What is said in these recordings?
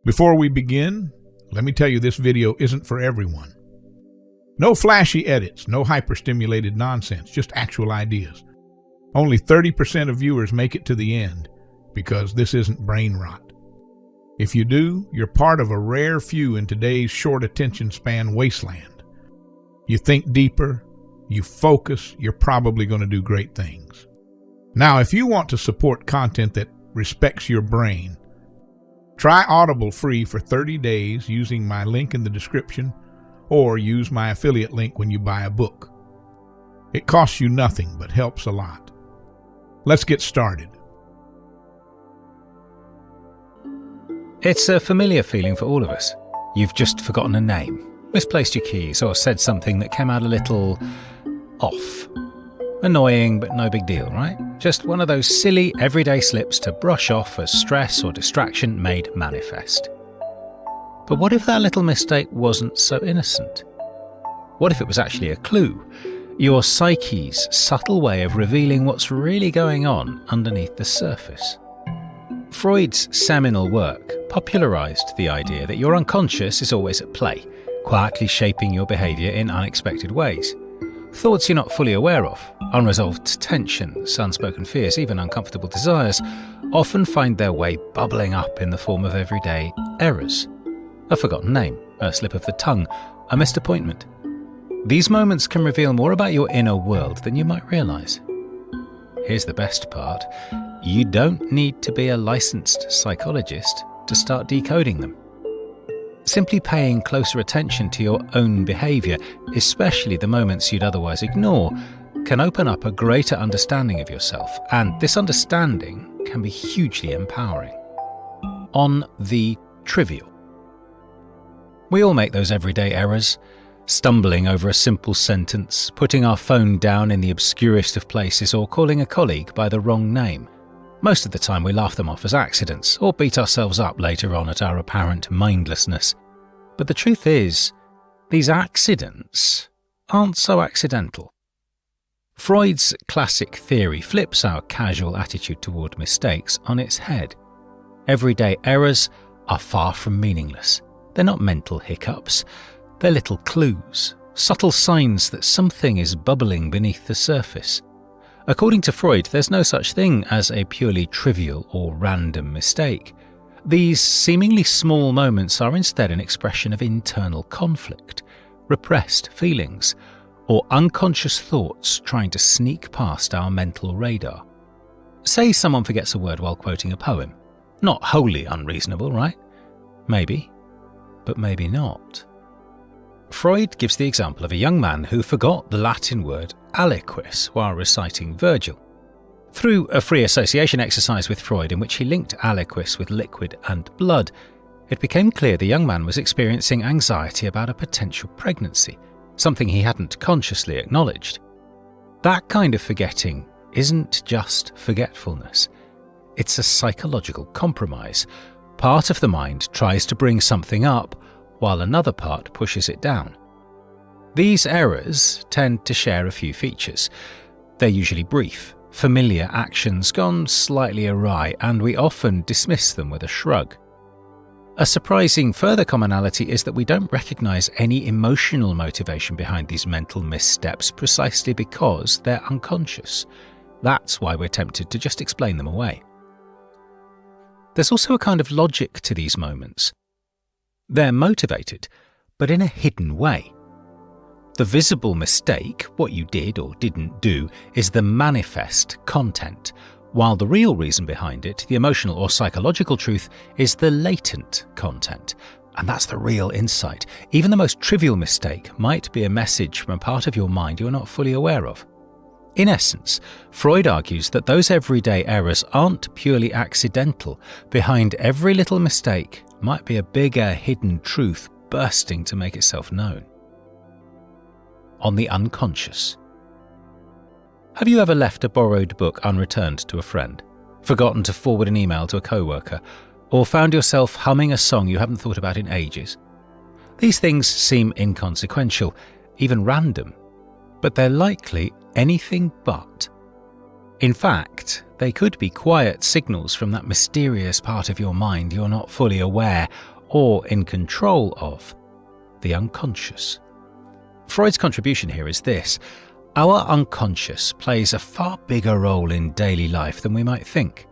Before we begin, let me tell you this video isn't for everyone. No flashy edits, no hyperstimulated nonsense, just actual ideas. Only 30% of viewers make it to the end because this isn't brain rot. If you do, you're part of a rare few in today's short attention span wasteland. You think deeper, you focus, you're probably going to do great things. Now, if you want to support content that respects your brain, try Audible free for 30 days using my link in the description, or use my affiliate link when you buy a book. It costs you nothing but helps a lot. Let's get started. It's a familiar feeling for all of us. You've just forgotten a name, misplaced your keys, or said something that came out a little off. Annoying, but no big deal, right? Just one of those silly everyday slips to brush off as stress or distraction made manifest. But what if that little mistake wasn't so innocent? What if it was actually a clue? Your psyche's subtle way of revealing what's really going on underneath the surface. Freud's seminal work popularized the idea that your unconscious is always at play, quietly shaping your behavior in unexpected ways. Thoughts you're not fully aware of, unresolved tensions, unspoken fears, even uncomfortable desires, often find their way bubbling up in the form of everyday errors. A forgotten name, a slip of the tongue, a missed appointment. These moments can reveal more about your inner world than you might realize. Here's the best part. You don't need to be a licensed psychologist to start decoding them. Simply paying closer attention to your own behavior, especially the moments you'd otherwise ignore, can open up a greater understanding of yourself, and this understanding can be hugely empowering. On the trivial. We all make those everyday errors, stumbling over a simple sentence, putting our phone down in the obscurest of places, or calling a colleague by the wrong name. Most of the time we laugh them off as accidents, or beat ourselves up later on at our apparent mindlessness. But the truth is, these accidents aren't so accidental. Freud's classic theory flips our casual attitude toward mistakes on its head. Everyday errors are far from meaningless. They're not mental hiccups. They're little clues, subtle signs that something is bubbling beneath the surface. According to Freud, there's no such thing as a purely trivial or random mistake. These seemingly small moments are instead an expression of internal conflict, repressed feelings, or unconscious thoughts trying to sneak past our mental radar. Say someone forgets a word while quoting a poem. Not wholly unreasonable, right? Maybe, but maybe not. Freud gives the example of a young man who forgot the Latin word aliquis while reciting Virgil. Through a free association exercise with Freud in which he linked aliquis with liquid and blood, it became clear the young man was experiencing anxiety about a potential pregnancy, something he hadn't consciously acknowledged. That kind of forgetting isn't just forgetfulness. It's a psychological compromise. Part of the mind tries to bring something up, while another part pushes it down. These errors tend to share a few features. They're usually brief, familiar actions gone slightly awry, and we often dismiss them with a shrug. A surprising further commonality is that we don't recognize any emotional motivation behind these mental missteps precisely because they're unconscious. That's why we're tempted to just explain them away. There's also a kind of logic to these moments. They're motivated, but in a hidden way. The visible mistake, what you did or didn't do, is the manifest content, while the real reason behind it, the emotional or psychological truth, is the latent content. And that's the real insight. Even the most trivial mistake might be a message from a part of your mind you're not fully aware of. In essence, Freud argues that those everyday errors aren't purely accidental. Behind every little mistake might be a bigger hidden truth bursting to make itself known. On the unconscious. Have you ever left a borrowed book unreturned to a friend, forgotten to forward an email to a coworker, or found yourself humming a song you haven't thought about in ages? These things seem inconsequential, even random, but they're likely anything but. In fact, they could be quiet signals from that mysterious part of your mind you're not fully aware or in control of the unconscious. Freud's contribution here is this: our unconscious plays a far bigger role in daily life than we might think.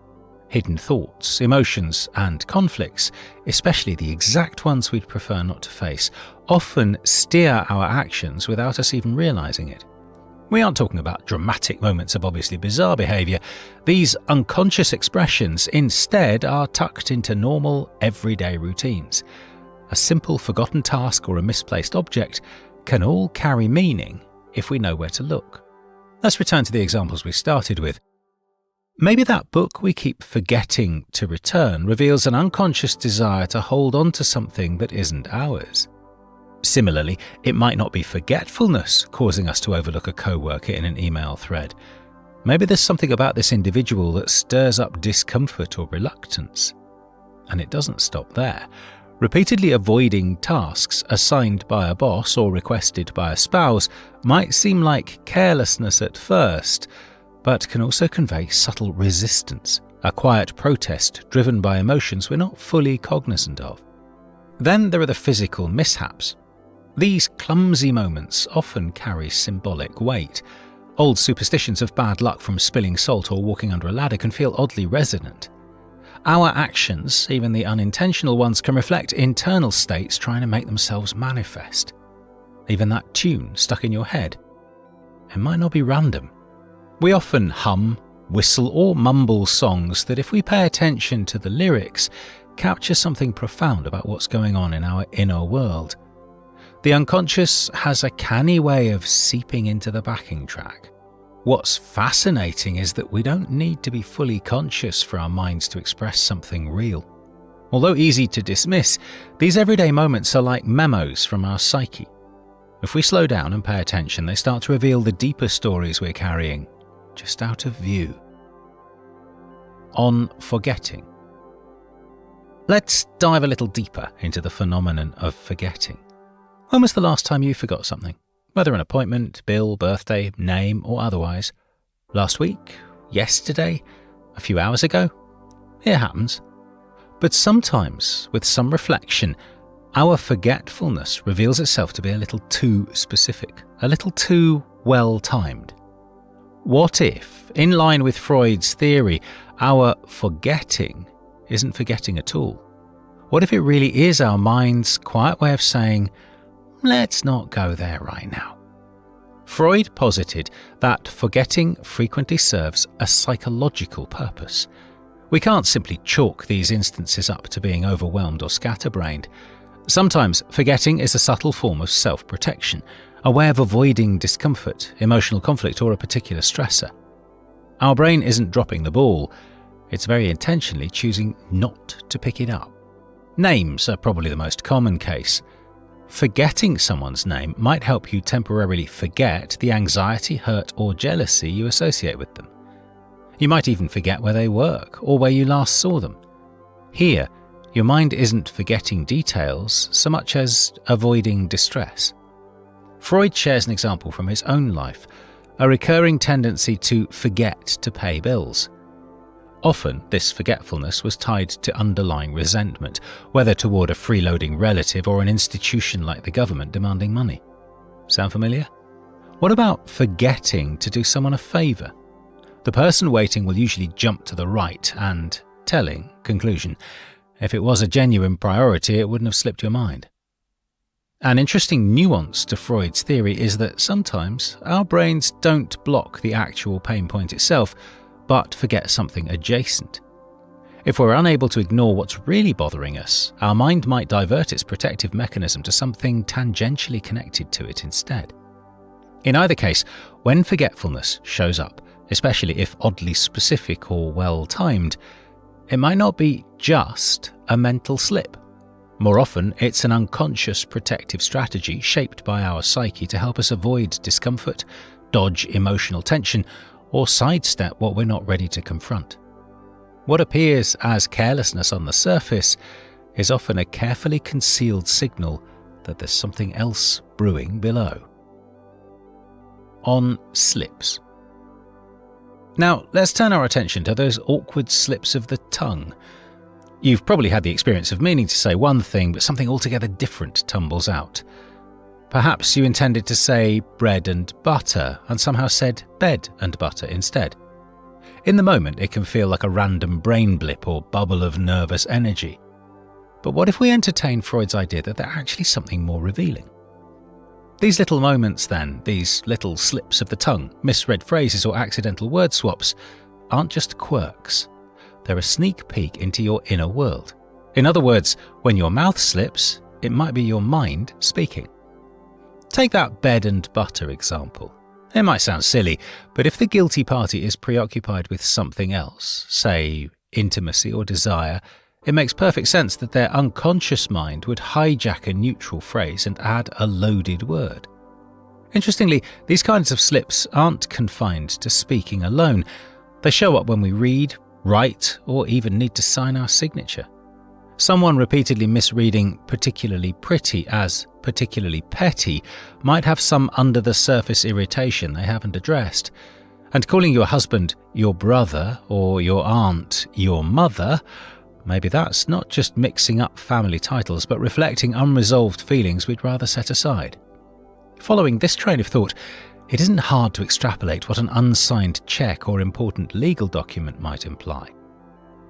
Hidden thoughts, emotions, and conflicts, especially the exact ones we'd prefer not to face, often steer our actions without us even realizing it. We aren't talking about dramatic moments of obviously bizarre behavior. These unconscious expressions instead are tucked into normal, everyday routines. A simple forgotten task or a misplaced object can all carry meaning if we know where to look. Let's return to the examples we started with. Maybe that book we keep forgetting to return reveals an unconscious desire to hold on to something that isn't ours. Similarly, it might not be forgetfulness causing us to overlook a co-worker in an email thread. Maybe there's something about this individual that stirs up discomfort or reluctance. And it doesn't stop there. Repeatedly avoiding tasks assigned by a boss or requested by a spouse might seem like carelessness at first, but can also convey subtle resistance, a quiet protest driven by emotions we're not fully cognizant of. Then there are the physical mishaps. These clumsy moments often carry symbolic weight. Old superstitions of bad luck from spilling salt or walking under a ladder can feel oddly resonant. Our actions, even the unintentional ones, can reflect internal states trying to make themselves manifest. Even that tune stuck in your head, it might not be random. We often hum, whistle, or mumble songs that, if we pay attention to the lyrics, capture something profound about what's going on in our inner world. The unconscious has a canny way of seeping into the backing track. What's fascinating is that we don't need to be fully conscious for our minds to express something real. Although easy to dismiss, these everyday moments are like memos from our psyche. If we slow down and pay attention, they start to reveal the deeper stories we're carrying, just out of view. On forgetting. Let's dive a little deeper into the phenomenon of forgetting. When was the last time you forgot something? Whether an appointment, bill, birthday, name, or otherwise. Last week? Yesterday? A few hours ago? It happens. But sometimes, with some reflection, our forgetfulness reveals itself to be a little too specific, a little too well-timed. What if, in line with Freud's theory, our forgetting isn't forgetting at all? What if it really is our mind's quiet way of saying, let's not go there right now? Freud posited that forgetting frequently serves a psychological purpose. We can't simply chalk these instances up to being overwhelmed or scatterbrained. Sometimes forgetting is a subtle form of self-protection, a way of avoiding discomfort, emotional conflict, or a particular stressor. Our brain isn't dropping the ball, it's very intentionally choosing not to pick it up. Names are probably the most common case. Forgetting someone's name might help you temporarily forget the anxiety, hurt, or jealousy you associate with them. You might even forget where they work or where you last saw them. Here, your mind isn't forgetting details so much as avoiding distress. Freud shares an example from his own life, a recurring tendency to forget to pay bills. Often, this forgetfulness was tied to underlying resentment, whether toward a freeloading relative or an institution like the government demanding money. Sound familiar? What about forgetting to do someone a favour? The person waiting will usually jump to the right and, telling conclusion, if it was a genuine priority, it wouldn't have slipped your mind. An interesting nuance to Freud's theory is that sometimes our brains don't block the actual pain point itself, but forget something adjacent. If we're unable to ignore what's really bothering us, our mind might divert its protective mechanism to something tangentially connected to it instead. In either case, when forgetfulness shows up, especially if oddly specific or well-timed, it might not be just a mental slip. More often, it's an unconscious protective strategy shaped by our psyche to help us avoid discomfort, dodge emotional tension, or sidestep what we're not ready to confront. What appears as carelessness on the surface is often a carefully concealed signal that there's something else brewing below. On slips. Now, let's turn our attention to those awkward slips of the tongue. You've probably had the experience of meaning to say one thing, but something altogether different tumbles out. Perhaps you intended to say bread and butter, and somehow said bed and butter instead. In the moment, it can feel like a random brain blip or bubble of nervous energy. But what if we entertain Freud's idea that they're actually something more revealing? These little moments then, these little slips of the tongue, misread phrases or accidental word swaps, aren't just quirks. They're a sneak peek into your inner world. In other words, when your mouth slips, it might be your mind speaking. Take that bed and butter example. It might sound silly, but if the guilty party is preoccupied with something else, say intimacy or desire, it makes perfect sense that their unconscious mind would hijack a neutral phrase and add a loaded word. Interestingly, these kinds of slips aren't confined to speaking alone. They show up when we read, write, or even need to sign our signature. Someone repeatedly misreading particularly pretty as particularly petty might have some under-the-surface irritation they haven't addressed. And calling your husband your brother or your aunt your mother, maybe that's not just mixing up family titles but reflecting unresolved feelings we'd rather set aside. Following this train of thought, it isn't hard to extrapolate what an unsigned check or important legal document might imply.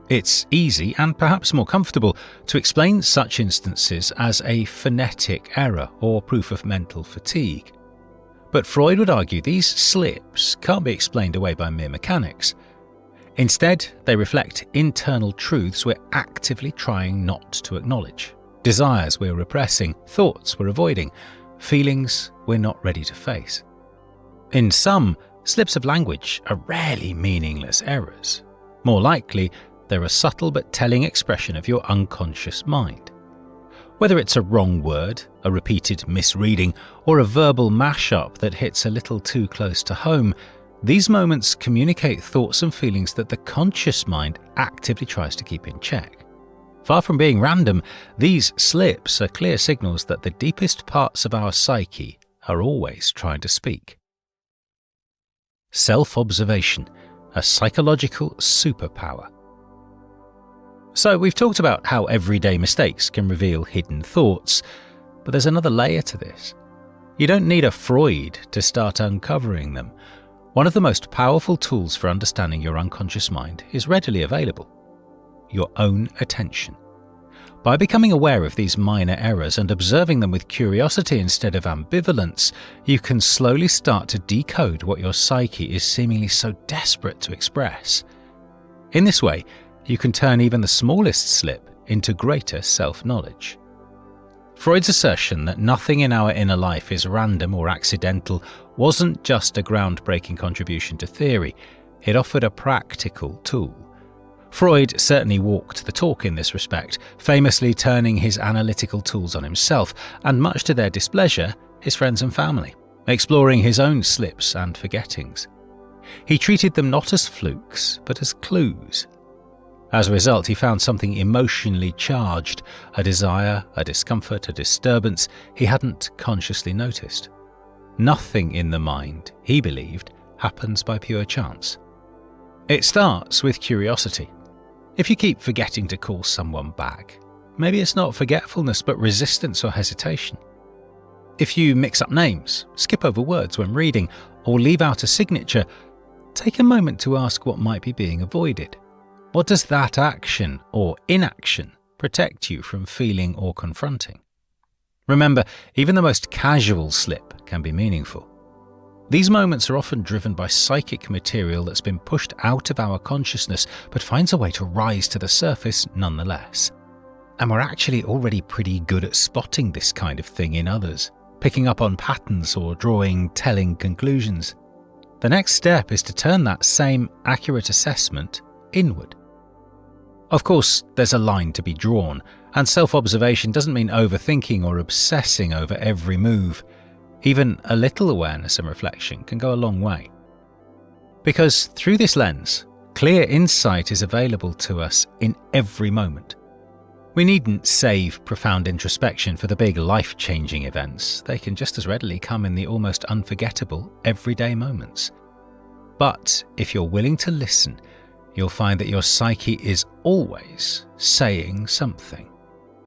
It's easy, and perhaps more comfortable, to explain such instances as a phonetic error or proof of mental fatigue. But Freud would argue these slips can't be explained away by mere mechanics. Instead, they reflect internal truths we're actively trying not to acknowledge, desires we're repressing, thoughts we're avoiding, feelings we're not ready to face. In sum, slips of language are rarely meaningless errors. More likely, they're a subtle but telling expression of your unconscious mind. Whether it's a wrong word, a repeated misreading, or a verbal mashup that hits a little too close to home, these moments communicate thoughts and feelings that the conscious mind actively tries to keep in check. Far from being random, these slips are clear signals that the deepest parts of our psyche are always trying to speak. Self-observation, a psychological superpower. So we've talked about how everyday mistakes can reveal hidden thoughts, but there's another layer to this. You don't need a Freud to start uncovering them. One of the most powerful tools for understanding your unconscious mind is readily available: your own attention. By becoming aware of these minor errors and observing them with curiosity instead of ambivalence, you can slowly start to decode what your psyche is seemingly so desperate to express. In this way, you can turn even the smallest slip into greater self-knowledge. Freud's assertion that nothing in our inner life is random or accidental wasn't just a groundbreaking contribution to theory, it offered a practical tool. Freud certainly walked the talk in this respect, famously turning his analytical tools on himself, and much to their displeasure, his friends and family, exploring his own slips and forgettings. He treated them not as flukes, but as clues. As a result, he found something emotionally charged, a desire, a discomfort, a disturbance he hadn't consciously noticed. Nothing in the mind, he believed, happens by pure chance. It starts with curiosity. If you keep forgetting to call someone back, maybe it's not forgetfulness but resistance or hesitation. If you mix up names, skip over words when reading, or leave out a signature, take a moment to ask what might be being avoided. What does that action or inaction protect you from feeling or confronting? Remember, even the most casual slip can be meaningful. These moments are often driven by psychic material that's been pushed out of our consciousness but finds a way to rise to the surface nonetheless. And we're actually already pretty good at spotting this kind of thing in others, picking up on patterns or drawing telling conclusions. The next step is to turn that same accurate assessment inward. Of course, there's a line to be drawn, and self-observation doesn't mean overthinking or obsessing over every move. Even a little awareness and reflection can go a long way. Because through this lens, clear insight is available to us in every moment. We needn't save profound introspection for the big life-changing events. They can just as readily come in the almost unforgettable everyday moments. But if you're willing to listen, you'll find that your psyche is always saying something.